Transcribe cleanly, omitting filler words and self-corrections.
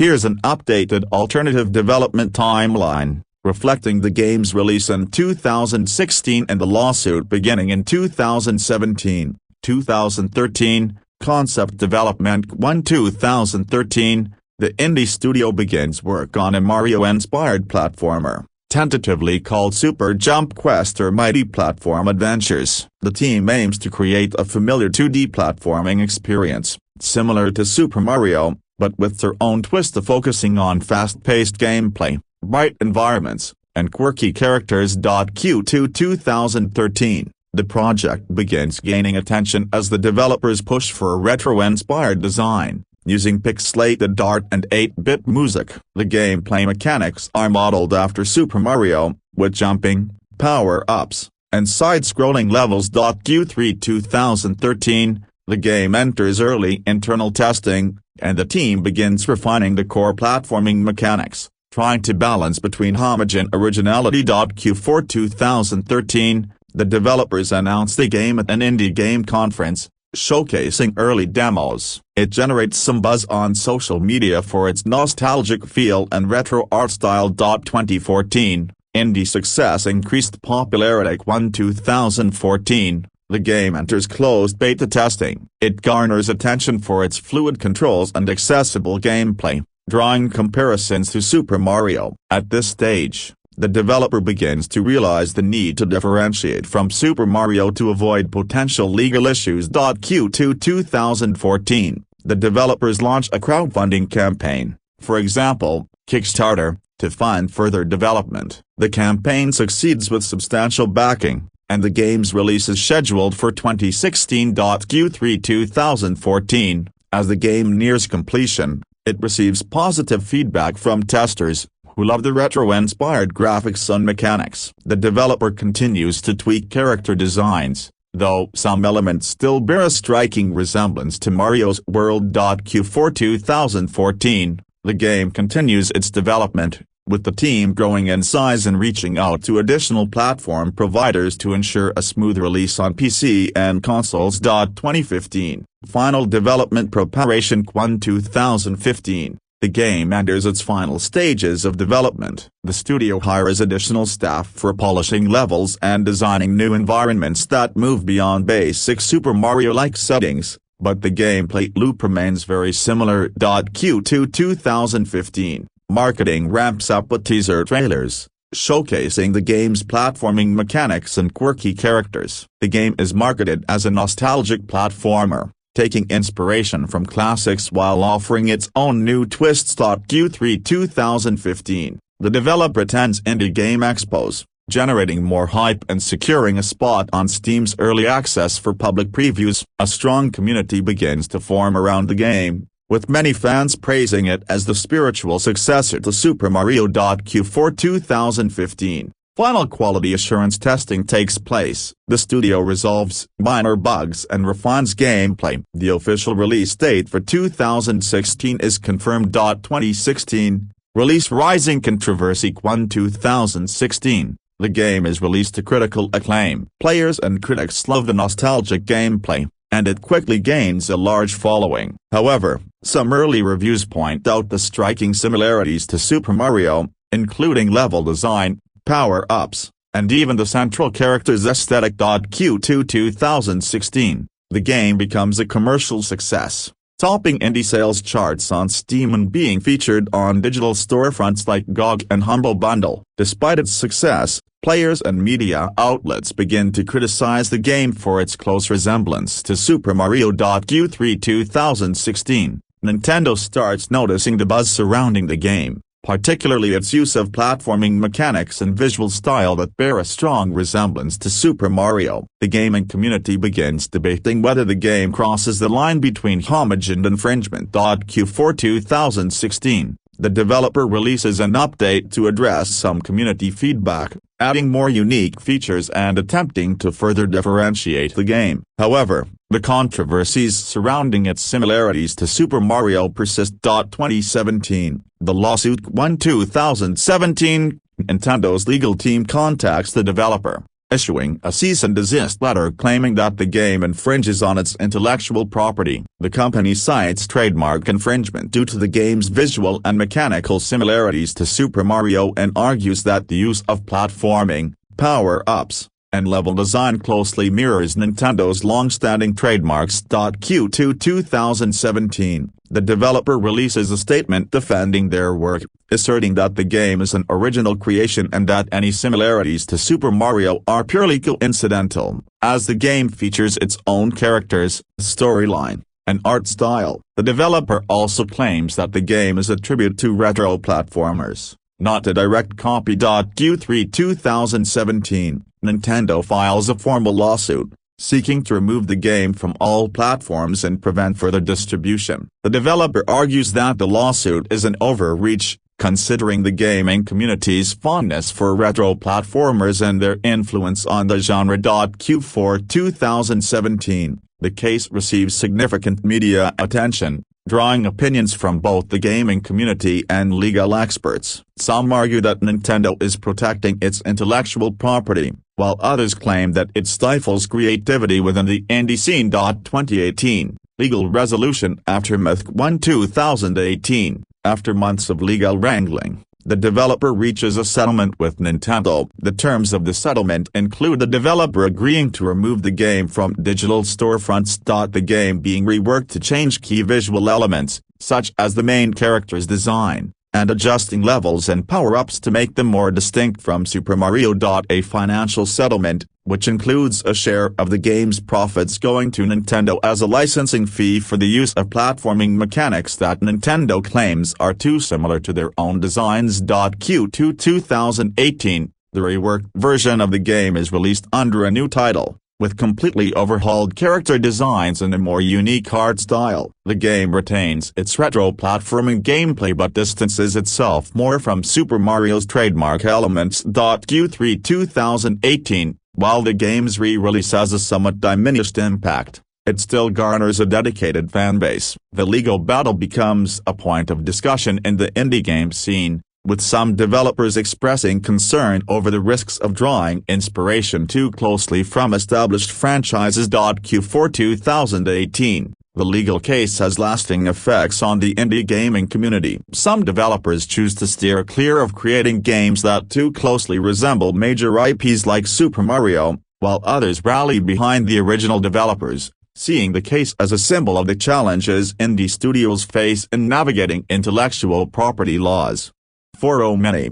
Here's an updated alternative development timeline, reflecting the game's release in 2016 and the lawsuit beginning in 2017. 2013, Concept Development 1 2013, the indie studio begins work on a Mario-inspired platformer, tentatively called Super Jump Quest or Mighty Platform Adventures. The team aims to create a familiar 2D platforming experience, similar to Super Mario, but with their own twist of focusing on fast-paced gameplay, bright environments, and quirky characters. Q2 2013, the project begins gaining attention as the developers push for a retro-inspired design, using pixelated art and 8-bit music. The gameplay mechanics are modeled after Super Mario, with jumping, power-ups, and side-scrolling levels. Q3 2013, the game enters early internal testing, and the team begins refining the core platforming mechanics, trying to balance between homage and originality. Q4 2013, the developers announced the game at an indie game conference, showcasing early demos. It generates some buzz on social media for its nostalgic feel and retro art style. 2014, indie success increased popularity. 2014, the game enters closed beta testing. It garners attention for its fluid controls and accessible gameplay, drawing comparisons to Super Mario. At this stage, the developer begins to realize the need to differentiate from Super Mario to avoid potential legal issues. Q2 2014, the developers launch a crowdfunding campaign, for example, Kickstarter, to fund further development. The campaign succeeds with substantial backing, and the game's release is scheduled for 2016. Q3 2014, as the game nears completion, it receives positive feedback from testers, who love the retro-inspired graphics and mechanics. The developer continues to tweak character designs, though some elements still bear a striking resemblance to Mario's world. Q4 2014, the game continues its development, with the team growing in size and reaching out to additional platform providers to ensure a smooth release on PC and consoles. 2015, final development preparation. 2015, the game enters its final stages of development. The studio hires additional staff for polishing levels and designing new environments that move beyond basic Super Mario-like settings, but the gameplay loop remains very similar. Q2 2015, marketing ramps up with teaser trailers, showcasing the game's platforming mechanics and quirky characters. The game is marketed as a nostalgic platformer, taking inspiration from classics while offering its own new twists. Q3 2015, the developer attends Indie Game Expos, generating more hype and securing a spot on Steam's early access for public previews. A strong community begins to form around the game, with many fans praising it as the spiritual successor to Super Mario. Q4 2015, final quality assurance testing takes place. The studio resolves minor bugs and refines gameplay. The official release date for 2016 is confirmed. 2016, release rising controversy. 2016, the game is released to critical acclaim. Players and critics love the nostalgic gameplay, and it quickly gains a large following. However, some early reviews point out the striking similarities to Super Mario, including level design, power-ups, and even the central character's aesthetic. Q2 2016, the game becomes a commercial success, topping indie sales charts on Steam and being featured on digital storefronts like GOG and Humble Bundle. Despite its success, players and media outlets begin to criticize the game for its close resemblance to Super Mario. Q3 2016, Nintendo starts noticing the buzz surrounding the game, particularly its use of platforming mechanics and visual style that bear a strong resemblance to Super Mario. The gaming community begins debating whether the game crosses the line between homage and infringement. Q4 2016, the developer releases an update to address some community feedback, adding more unique features and attempting to further differentiate the game. However, the controversies surrounding its similarities to Super Mario persist. 2017, the lawsuit. 2017, Nintendo's legal team contacts the developer, issuing a cease and desist letter claiming that the game infringes on its intellectual property. The company cites trademark infringement due to the game's visual and mechanical similarities to Super Mario and argues that the use of platforming, power-ups, and level design closely mirrors Nintendo's long-standing trademarks. Q2 2017, the developer releases a statement defending their work, asserting that the game is an original creation and that any similarities to Super Mario are purely coincidental, as the game features its own characters, storyline, and art style. The developer also claims that the game is a tribute to retro platformers, not a direct copy. Q3 2017, Nintendo files a formal lawsuit, seeking to remove the game from all platforms and prevent further distribution. The developer argues that the lawsuit is an overreach, considering the gaming community's fondness for retro platformers and their influence on the genre. Q4 2017, the case receives significant media attention, drawing opinions from both the gaming community and legal experts. Some argue that Nintendo is protecting its intellectual property, while others claim that it stifles creativity within the indie scene. 2018, legal resolution aftermath. 2018, after months of legal wrangling, the developer reaches a settlement with Nintendo. The terms of the settlement include the developer agreeing to remove the game from digital storefronts. The game being reworked to change key visual elements, such as the main character's design, and adjusting levels and power-ups to make them more distinct from Super Mario. A financial settlement, which includes a share of the game's profits going to Nintendo as a licensing fee for the use of platforming mechanics that Nintendo claims are too similar to their own designs. Q2 2018, the reworked version of the game is released under a new title, with completely overhauled character designs and a more unique art style. The game retains its retro platforming gameplay but distances itself more from Super Mario's trademark elements. Q3 2018, while the game's re-release has a somewhat diminished impact, it still garners a dedicated fanbase. The legal battle becomes a point of discussion in the indie game scene, with some developers expressing concern over the risks of drawing inspiration too closely from established franchises. Q4 2018, the legal case has lasting effects on the indie gaming community. Some developers choose to steer clear of creating games that too closely resemble major IPs like Super Mario, while others rally behind the original developers, seeing the case as a symbol of the challenges indie studios face in navigating intellectual property laws. For many,